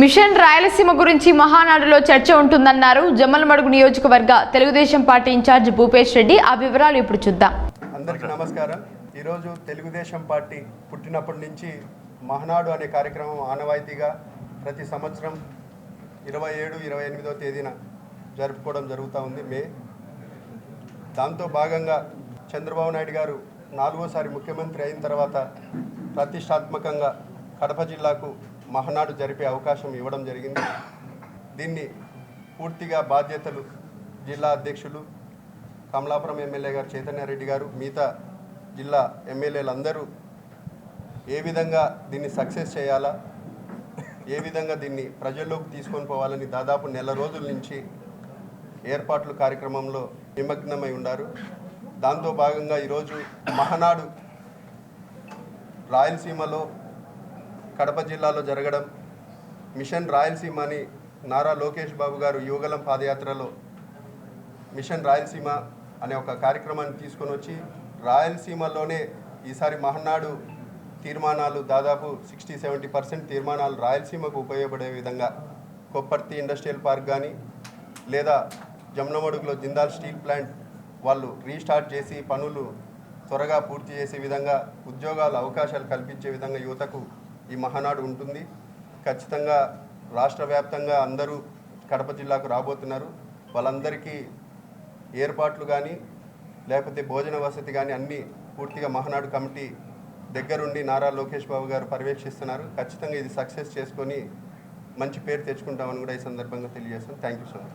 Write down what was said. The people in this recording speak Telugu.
మిషన్ రాయలసీమ గురించి మహానాడులో చర్చ ఉంటుందన్నారు జమ్మలమడుగు నియోజకవర్గ తెలుగుదేశం పార్టీ ఇన్ఛార్జ్ భూపేష్ రెడ్డి. ఆ వివరాలు ఇప్పుడు చూద్దాం. అందరికీ నమస్కారం. ఈరోజు తెలుగుదేశం పార్టీ పుట్టినప్పటి నుంచి మహానాడు అనే కార్యక్రమం ఆనవాయితీగా ప్రతి సంవత్సరం 27, 28వ తేదీన జరుపుకోవడం జరుగుతూ ఉంది. దాంతో భాగంగా చంద్రబాబు నాయుడు గారు 4వసారి ముఖ్యమంత్రి అయిన తర్వాత ప్రతిష్టాత్మకంగా కడప జిల్లాకు మహానాడు జరిపే అవకాశం ఇవ్వడం జరిగింది. దీన్ని పూర్తిగా బాధ్యతలు జిల్లా అధ్యక్షులు కమలాపురం ఎమ్మెల్యే గారు చైతన్యారెడ్డి గారు, మిగతా జిల్లా ఎమ్మెల్యేలందరూ ఏ విధంగా దీన్ని సక్సెస్ చేయాలా, ఏ విధంగా దీన్ని ప్రజల్లోకి తీసుకొని పోవాలని దాదాపు నెల రోజుల నుంచి ఏర్పాట్ల కార్యక్రమంలో నిమగ్నమై ఉన్నారు. దాంతో భాగంగా ఈరోజు మహానాడు రాయలసీమలో కడప జిల్లాలో జరగడం, మిషన్ రాయలసీమ అని నారా లోకేష్ బాబు గారు యువగలం పాదయాత్రలో మిషన్ రాయలసీమ అనే ఒక కార్యక్రమాన్ని తీసుకొని వచ్చి రాయలసీమలోనే ఈసారి మహానాడు తీర్మానాలు దాదాపు 60-70% తీర్మానాలు రాయలసీమకు ఉపయోగపడే విధంగా కొప్పర్తి ఇండస్ట్రియల్ పార్క్ కానీ లేదా జమ్మలమడుగులో జిందాల్ స్టీల్ ప్లాంట్ వాళ్ళు రీస్టార్ట్ చేసి పనులు త్వరగా పూర్తి చేసే విధంగా ఉద్యోగాల అవకాశాలు కల్పించే విధంగా యువతకు ఈ మహానాడు ఉంటుంది. ఖచ్చితంగా రాష్ట్ర వ్యాప్తంగా అందరూ కడప జిల్లాకు రాబోతున్నారు. వాళ్ళందరికీ ఏర్పాట్లు కానీ లేకపోతే భోజన వసతి కానీ అన్నీ పూర్తిగా మహానాడు కమిటీ దగ్గరుండి నారా లోకేష్ బాబు గారు పర్యవేక్షిస్తున్నారు. ఖచ్చితంగా ఇది సక్సెస్ చేసుకొని మంచి పేరు తెచ్చుకుంటామని కూడా ఈ సందర్భంగా తెలియజేస్తాను. Thank you so much.